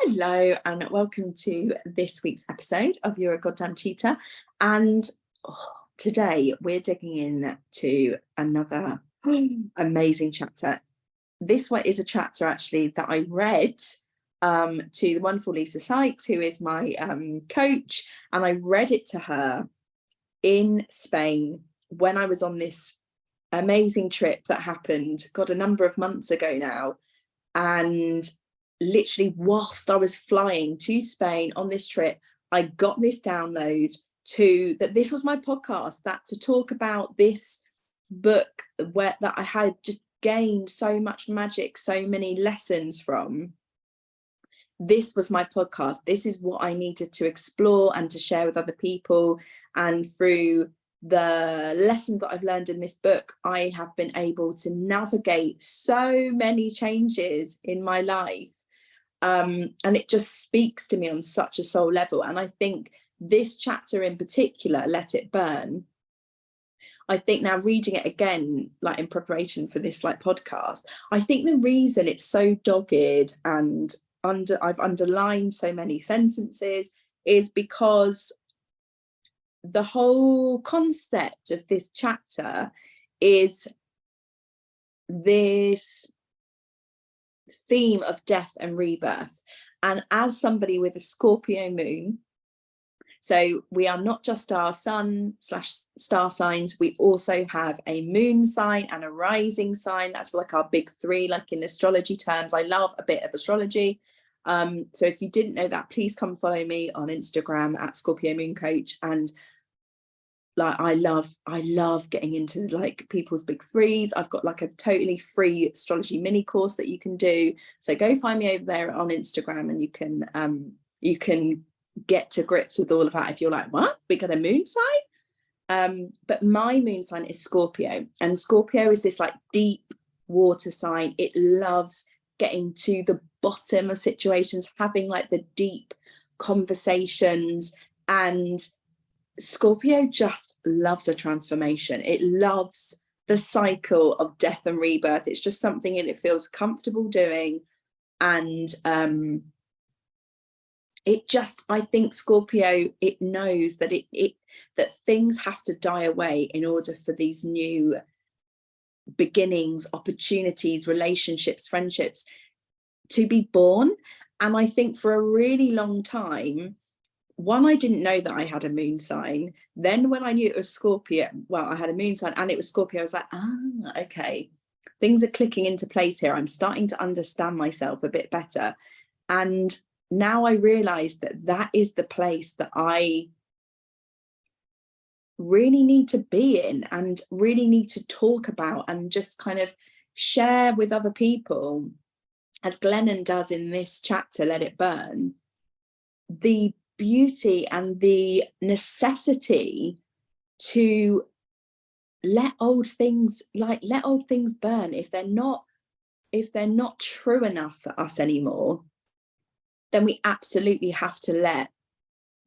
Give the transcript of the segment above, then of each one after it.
Hello and welcome to this week's episode of You're a Goddamn Cheater. And today we're digging in to another amazing chapter. This one is a chapter actually that I read to the wonderful Lisa Sykes, who is my coach, and I read it to her in Spain when I was on this amazing trip that happened, God, a number of months ago now. And literally whilst I was flying to Spain on this trip, I got this download that this was my podcast, that to talk about this book that I had just gained so much magic, so many lessons from. This was my podcast. This is what I needed to explore and to share with other people. And through the lessons that I've learned in this book, I have been able to navigate so many changes in my life. And it just speaks to me on such a soul level. And I think this chapter in particular, Let It Burn, I think now reading it again, like in preparation for this podcast, I think the reason it's so dogged and I've underlined so many sentences is because the whole concept of this chapter is this theme of death and rebirth. And as somebody with a Scorpio moon, so we are not just our sun/star signs, we also have a moon sign and a rising sign. That's like our big three, like in astrology terms. I love a bit of astrology. So if you didn't know that, please come follow me on Instagram at Scorpio Moon Coach. And like I love getting into like people's big threes. I've got like a totally free astrology mini course that you can do. So go find me over there on Instagram, and you can get to grips with all of that if you're like, what? We got a moon sign? But my moon sign is Scorpio, and Scorpio is this like deep water sign. It loves getting to the bottom of situations, having like the deep conversations, and Scorpio just loves a transformation. It loves the cycle of death and rebirth. It's just something it feels comfortable doing. And I think Scorpio, it knows that that things have to die away in order for these new beginnings, opportunities, relationships, friendships to be born. And I think for a really long time, one, I didn't know that I had a moon sign. Then when I knew it was Scorpio, well, I had a moon sign and it was Scorpio, I was like, okay, things are clicking into place here. I'm starting to understand myself a bit better. And now I realize that is the place that I really need to be in and really need to talk about and just kind of share with other people, as Glennon does in this chapter, Let It Burn, the beauty and the necessity to let old things burn if they're not true enough for us anymore. Then we absolutely have to let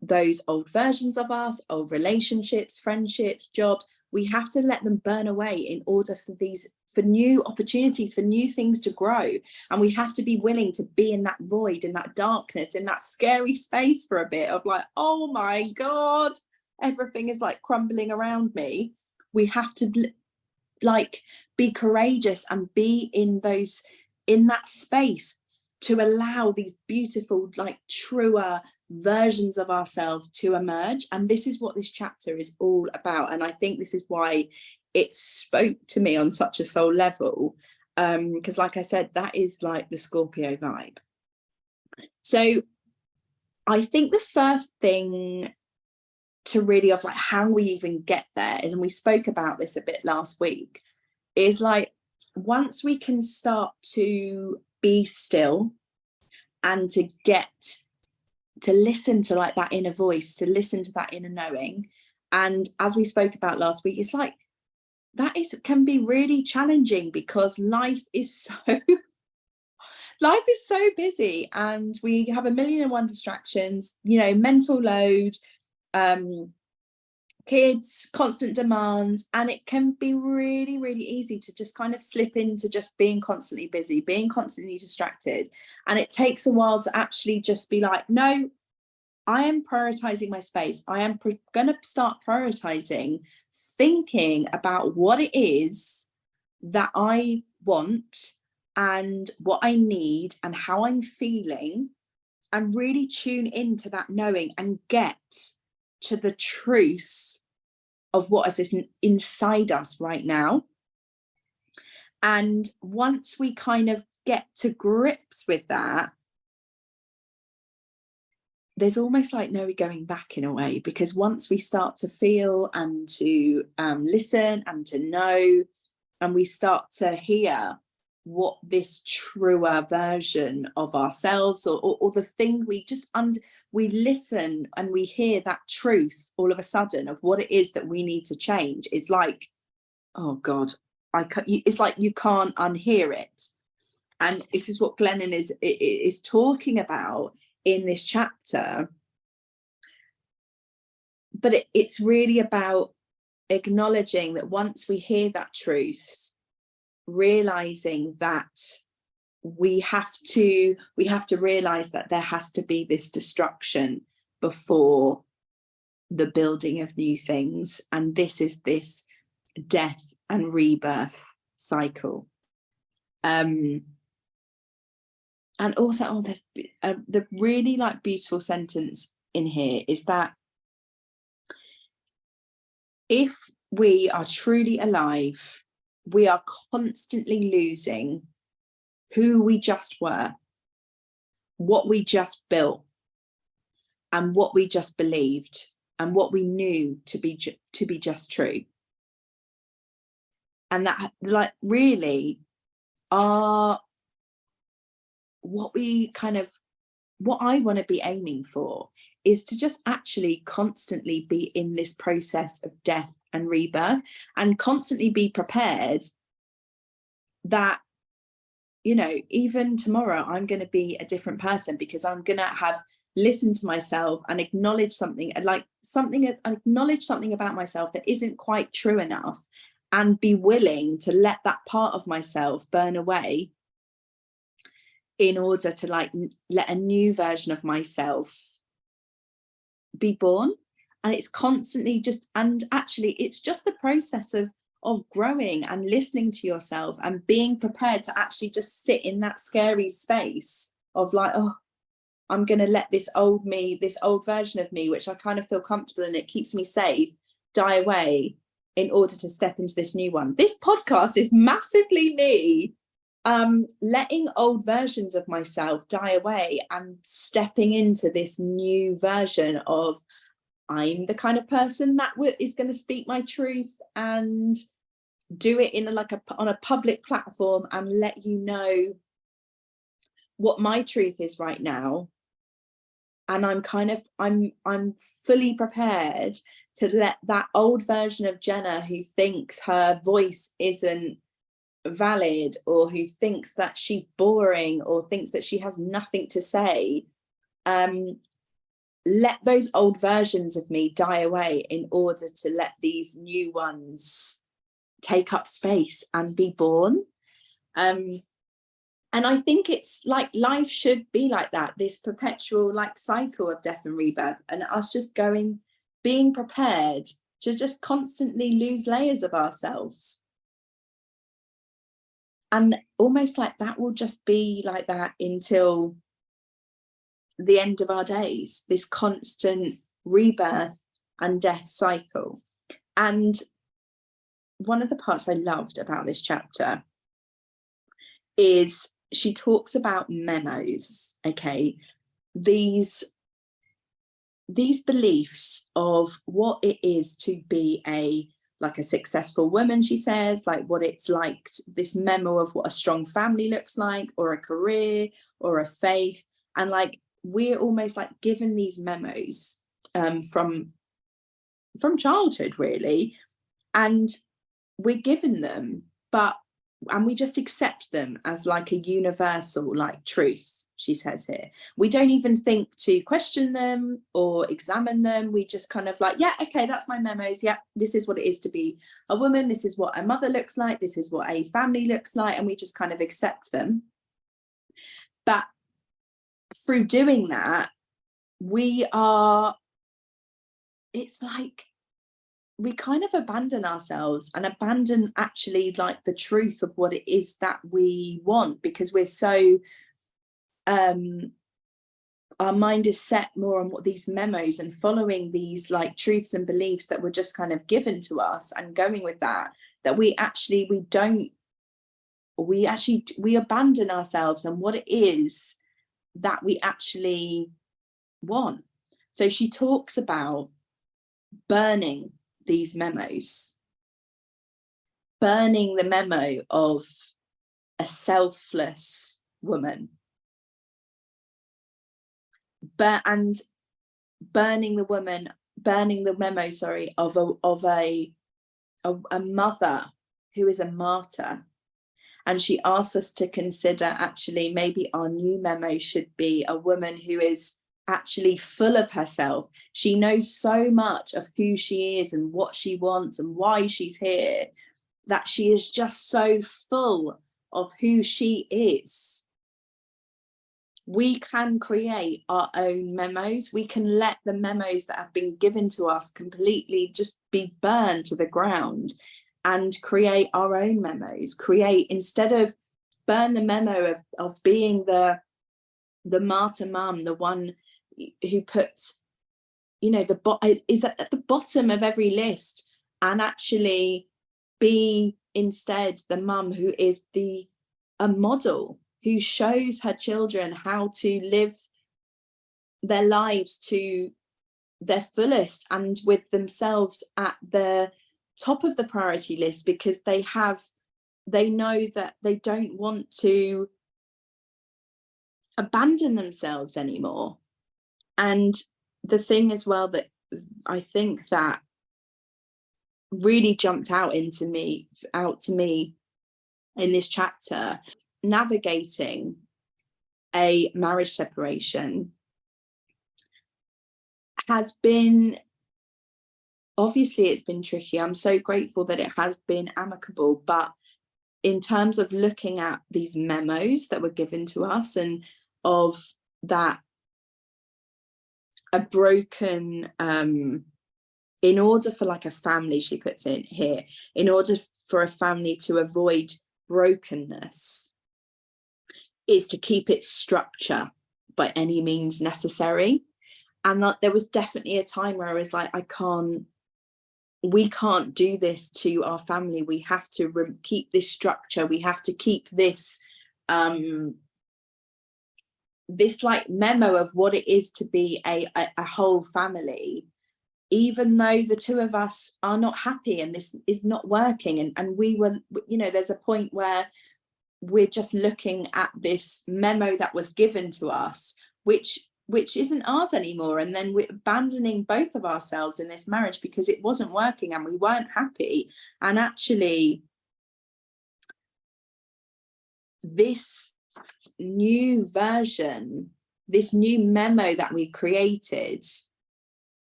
those old versions of us, old relationships, friendships, jobs, we have to let them burn away in order for new opportunities, for new things to grow. And we have to be willing to be in that void, in that darkness, in that scary space for a bit of like, oh my God, everything is like crumbling around me. We have to like be courageous and be in that space to allow these beautiful, like truer versions of ourselves to emerge. And this is what this chapter is all about. And I think this is why it spoke to me on such a soul level, because like I said, that is like the Scorpio vibe. So I think the first thing to really of like how we even get there is, and we spoke about this a bit last week, is like once we can start to be still and to get to listen to like that inner voice, to listen to that inner knowing. And as we spoke about last week, it's like can be really challenging because life is so busy and we have a million and one distractions, mental load, kids, constant demands, and it can be really, really easy to just kind of slip into just being constantly busy, being constantly distracted. And it takes a while to actually just be like, no, I am prioritizing my space. I am going to start prioritizing thinking about what it is that I want and what I need and how I'm feeling, and really tune into that knowing and get to the truth of what is inside us right now. And once we kind of get to grips with that, there's almost like no going back in a way, because once we start to feel and to listen and to know, and we start to hear what this truer version of ourselves, or the thing we just we listen and we hear that truth all of a sudden of what it is that we need to change. It's like, oh God, it's like you can't unhear it. And this is what Glennon is talking about in this chapter. But it's really about acknowledging that once we hear that truth, realizing that we have to realize that there has to be this destruction before the building of new things, and this is this death and rebirth cycle. And also, the really like beautiful sentence in here is that if we are truly alive, we are constantly losing who we just were, what we just built, and what we just believed, and what we knew to be just true. And that, like, really are what I want to be aiming for, is to just actually constantly be in this process of death and rebirth, and constantly be prepared that, you know, even tomorrow I'm going to be a different person, because I'm going to have listened to myself and acknowledge something about myself that isn't quite true enough, and be willing to let that part of myself burn away in order to like let a new version of myself be born. And it's constantly just, and actually it's just the process of growing and listening to yourself and being prepared to actually just sit in that scary space of like, oh, I'm going to let this old me, this old version of me, which I kind of feel comfortable in, it keeps me safe, die away in order to step into this new one. This podcast is massively me letting old versions of myself die away and stepping into this new version of, I'm the kind of person that is going to speak my truth and do it in on a public platform and let you know what my truth is right now. And I'm fully prepared to let that old version of Jenna, who thinks her voice isn't valid, or who thinks that she's boring, or thinks that she has nothing to say, let those old versions of me die away in order to let these new ones take up space and be born. And I think it's like life should be like that, this perpetual like cycle of death and rebirth, and us just being prepared to just constantly lose layers of ourselves. And almost like that will just be like that until the end of our days, this constant rebirth and death cycle. And one of the parts I loved about this chapter is she talks about memos, okay? These beliefs of what it is to be a successful woman, she says, like what it's like, this memo of what a strong family looks like, or a career, or a faith. And like, we're almost like given these memos from childhood, really, and we're given them, but and we just accept them as like a universal like truth, she says here. We don't even think to question them or examine them. We just kind of like, yeah, okay, that's my memos. Yeah, this is what it is to be a woman. This is what a mother looks like. This is what a family looks like. And we just kind of accept them. But through doing that, it's like we kind of abandon ourselves and abandon actually like the truth of what it is that we want, because we're so our mind is set more on what these memos and following these like truths and beliefs that were just kind of given to us and going with that we abandon ourselves and what it is that we actually want. So she talks about burning these memos, burning the memo of a selfless woman, and burning the memo, sorry, of a mother who is a martyr. And she asks us to consider actually maybe our new memo should be a woman who is actually full of herself. She knows so much of who she is and what she wants and why she's here, that she is just so full of who she is. We can create our own memos. We can let the memos that have been given to us completely just be burned to the ground and create our own memos. Instead of burn the memo of being the martyr mum, the one who puts, is at the bottom of every list, and actually be instead the mum who is a model, who shows her children how to live their lives to their fullest and with themselves at the top of the priority list, because they know that they don't want to abandon themselves anymore. And the thing as well that I think that really jumped out to me in this chapter, navigating a marriage separation has been, obviously it's been tricky. I'm so grateful that it has been amicable, but in terms of looking at these memos that were given to us, and of that a broken, in order for like a family, she puts in here, in order for a family to avoid brokenness, is to keep its structure by any means necessary. And that there was definitely a time where I was like, we can't do this to our family. We have to keep this structure. We have to keep this this like memo of what it is to be a whole family, even though the two of us are not happy and this is not working. And we were, there's a point where we're just looking at this memo that was given to us, which isn't ours anymore, and then we're abandoning both of ourselves in this marriage because it wasn't working and we weren't happy. And actually this new version, this new memo that we created,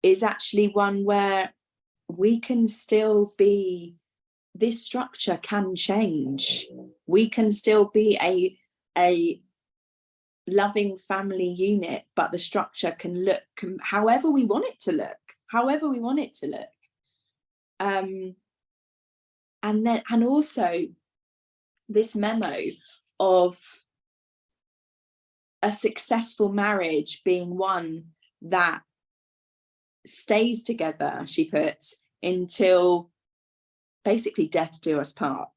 is actually one where we can still be, this structure can change. We can still be a loving family unit, but the structure can look however we want it to look, and also this memo of a successful marriage being one that stays together, she puts, until basically death do us part,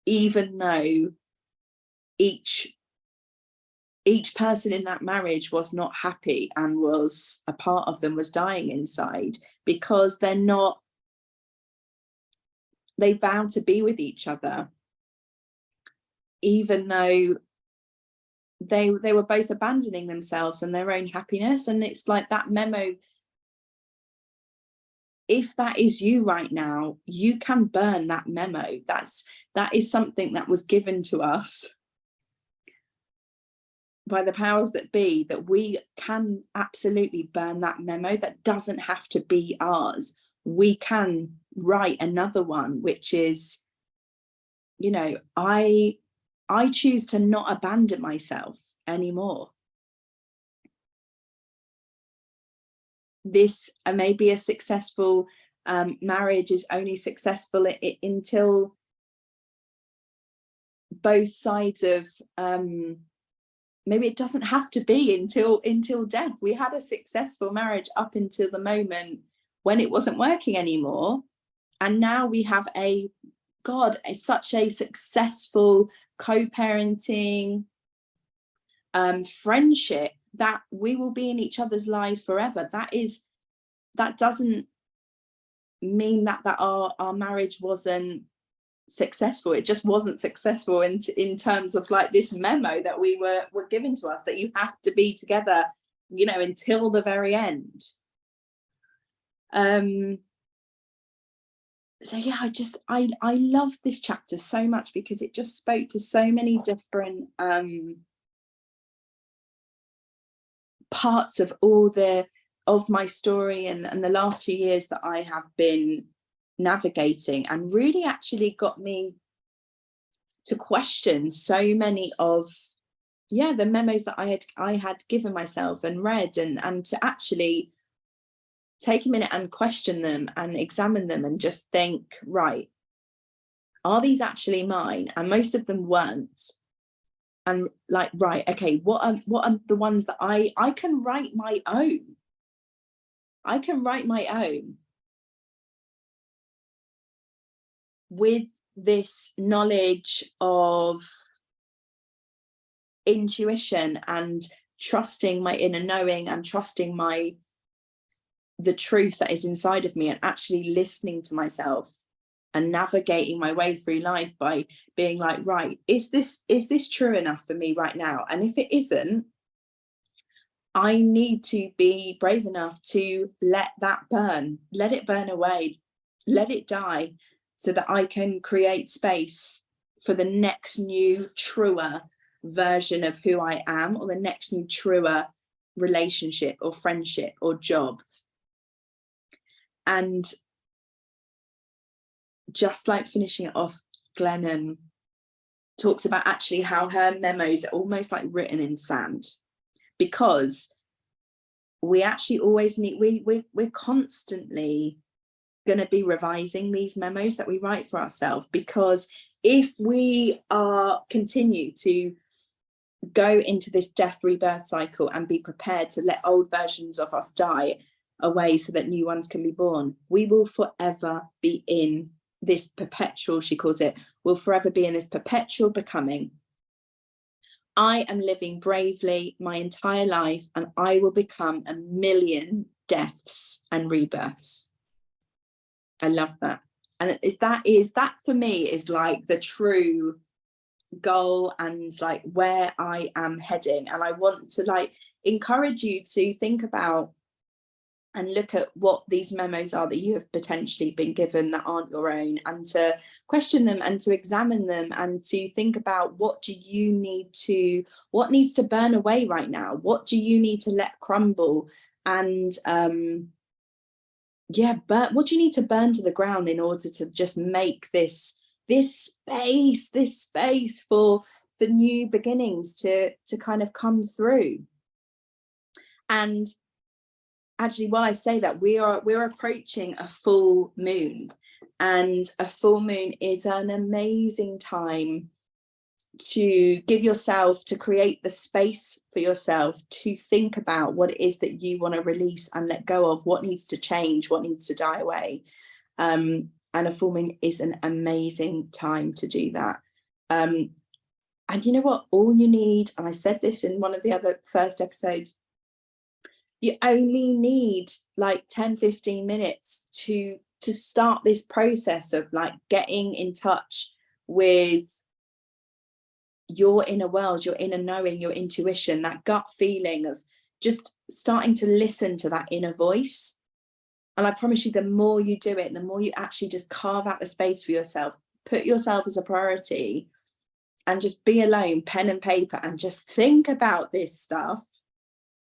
even though each person in that marriage was not happy and was a part of them was dying inside, because they vowed to be with each other, even though they were both abandoning themselves and their own happiness. And it's like that memo if that is you right now, you can burn that memo. That is something that was given to us by the powers that be, that we can absolutely burn that memo. That doesn't have to be ours. We can write another one, which is, you know, I choose to not abandon myself anymore. This may be a successful marriage is only successful until both sides of maybe it doesn't have to be until death. We had a successful marriage up until the moment when it wasn't working anymore, and now we have such a successful co-parenting friendship that we will be in each other's lives forever. That doesn't mean that our marriage wasn't successful. It just wasn't successful in terms of like this memo that we were given to us, that you have to be together, you know, until the very end. So yeah, I loved this chapter so much because it just spoke to so many different parts of my story and the last 2 years that I have been navigating, and really actually got me to question so many of the memos that I had given myself and read, and to actually take a minute and question them and examine them and just think, right, are these actually mine? And most of them weren't. And like, right, okay, what are the ones that I can write my own? I can write my own with this knowledge of intuition and trusting my inner knowing and trusting the truth that is inside of me, and actually listening to myself and navigating my way through life by being like, right, is this true enough for me right now? And if it isn't, I need to be brave enough to let that burn, let it burn away, let it die, so that I can create space for the next new, truer version of who I am, or the next new, truer relationship or friendship or job. And just like finishing it off, Glennon talks about actually how her memos are almost like written in sand, because we actually always need, we're constantly going to be revising these memos that we write for ourselves, because if we continue to go into this death rebirth cycle and be prepared to let old versions of us die away so that new ones can be born, we will forever be in this perpetual, she calls it, will forever be in this perpetual becoming. I am living bravely my entire life, and I will become 1,000,000 deaths and rebirths. I love that. And that for me is like the true goal and like where I am heading. And I want to like encourage you to think about and look at what these memos are that you have potentially been given that aren't your own, and to question them and to examine them and to think about what needs to burn away right now, what do you need to let crumble, and what do you need to burn to the ground in order to just make this space for new beginnings to kind of come through. And actually, while I say that, we're approaching a full moon, and a full moon is an amazing time to give yourself, to create the space for yourself to think about what it is that you want to release and let go of, what needs to change, what needs to die away. And a full moon is an amazing time to do that. And you know what? All you need, and I said this in one of the other first episodes, you only need like 10-15 minutes to start this process of like getting in touch with your inner world, your inner knowing, your intuition, that gut feeling of just starting to listen to that inner voice. And I promise you, the more you do it, the more you actually just carve out the space for yourself, put yourself as a priority, and just be alone, pen and paper, and just think about this stuff.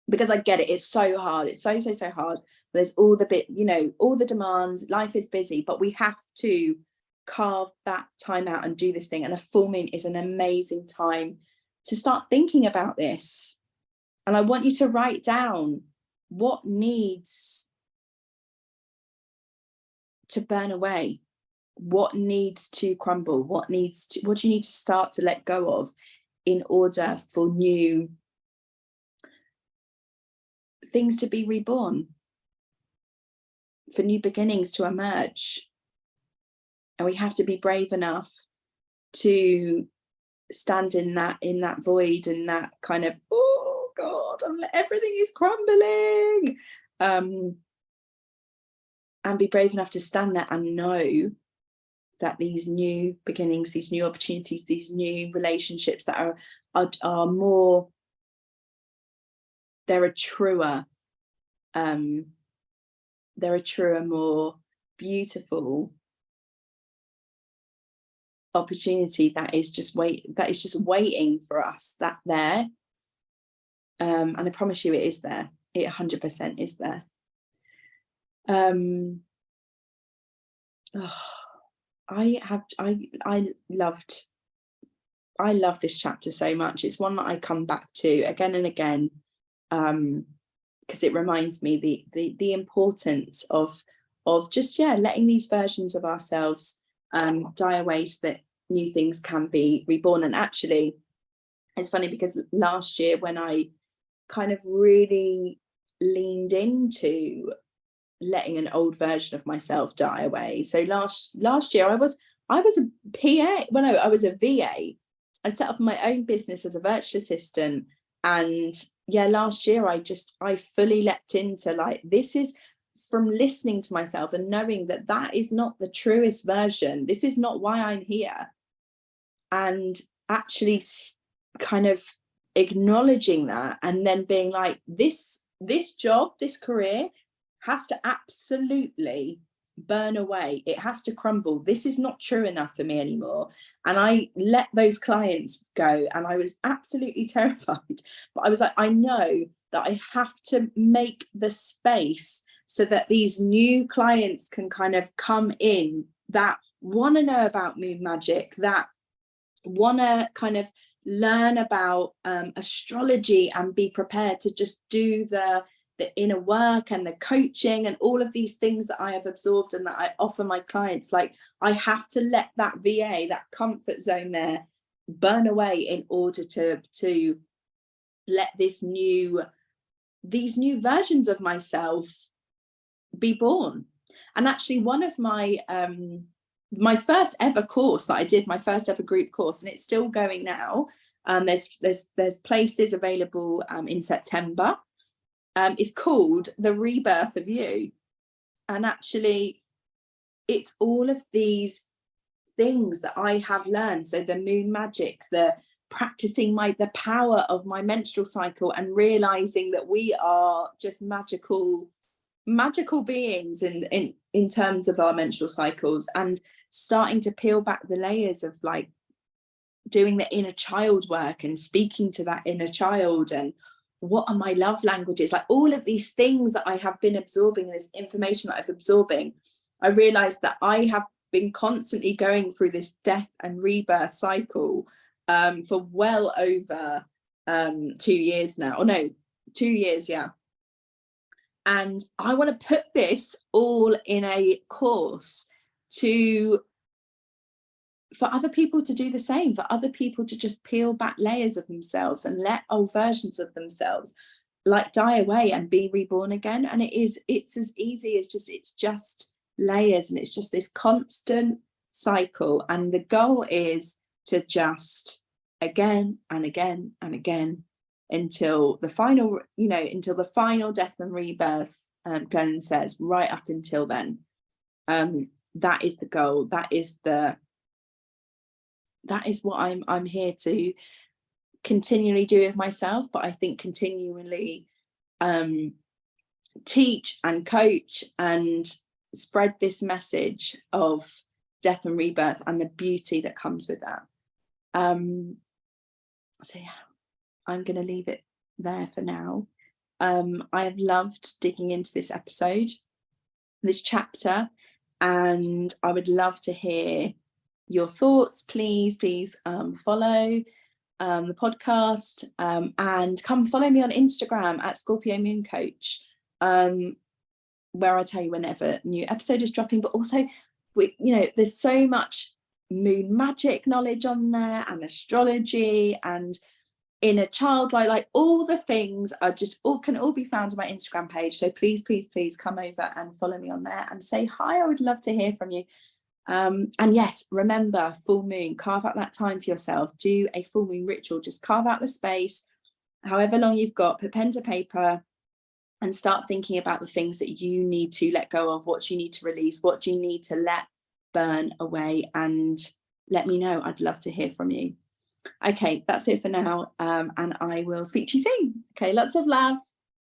Because I get it, it's so hard. It's so hard. There's all the bit, you know, all the demands, life is busy, but we have to carve that time out and do this thing. And a full moon is an amazing time to start thinking about this. And I want you to write down what needs to burn away, what needs to crumble, what do you need to start to let go of in order for new things to be reborn, for new beginnings to emerge. And we have to be brave enough to stand in that void, and that kind of, oh God, everything is crumbling, and be brave enough to stand there and know that these new beginnings, these new opportunities, these new relationships that are more, they're a truer, more beautiful opportunity that is just waiting for us, and I promise you it is there. It 100% is there. I love this chapter so much. It's one that I come back to again and again, because it reminds me the importance of just letting these versions of ourselves die away, so that new things can be reborn. And actually, it's funny because last year, when I kind of really leaned into letting an old version of myself die away. So last year I was a PA. Well, no, I was a VA. I set up my own business as a virtual assistant, and last year I fully leapt into, like, this is from listening to myself and knowing that is not the truest version. This is not why I'm here. And actually kind of acknowledging that, and then being like, this job, this career has to absolutely burn away. It has to crumble. This is not true enough for me anymore. And I let those clients go, and I was absolutely terrified. But I was like, I know that I have to make the space so that these new clients can kind of come in, that want to know about moon magic, that want to kind of learn about astrology, and be prepared to just do the inner work and the coaching and all of these things that I have absorbed and that I offer my clients. Like, I have to let that VA, that comfort zone there, burn away in order to let these new versions of myself be born. And actually, one of my first ever course that I did, my first ever group course, and it's still going now, there's places available in September. Is called The Rebirth of You. And actually, it's all of these things that I have learned. So the moon magic, the practicing the power of my menstrual cycle, and realizing that we are just magical beings in terms of our menstrual cycles, and starting to peel back the layers of, like, doing the inner child work and speaking to that inner child, and what are my love languages, like all of these things that I have been absorbing, this information that I'm absorbing. I realized that I have been constantly going through this death and rebirth cycle for well over 2 years now, or no, 2 years, and I want to put this all in a course for other people to do the same, for other people to just peel back layers of themselves and let old versions of themselves, like, die away and be reborn again. And it's as easy as it's just layers, and it's just this constant cycle. And the goal is to just again and again and again until the final, until the final death and rebirth, Glennon says, right up until then. That is the goal. That is what I'm here to continually do with myself, but I think continually teach and coach and spread this message of death and rebirth and the beauty that comes with that. So yeah, I'm going to leave it there for now. I have loved digging into this episode, this chapter, and I would love to hear your thoughts. Please follow the podcast, and come follow me on Instagram at Scorpio Moon Coach, where I tell you whenever a new episode is dropping. But also, there's so much moon magic knowledge on there, and astrology, and inner child, like all the things are just can all be found on my Instagram page. So please come over and follow me on there and say hi. I would love to hear from you. And yes, remember, full moon, carve out that time for yourself. Do a full moon ritual. Just carve out the space, however long you've got, put pen to paper and start thinking about the things that you need to let go of, what you need to release, what do you need to let burn away, and let me know. I'd love to hear from you. Okay, that's it for now, and I will speak to you soon. Okay, lots of love.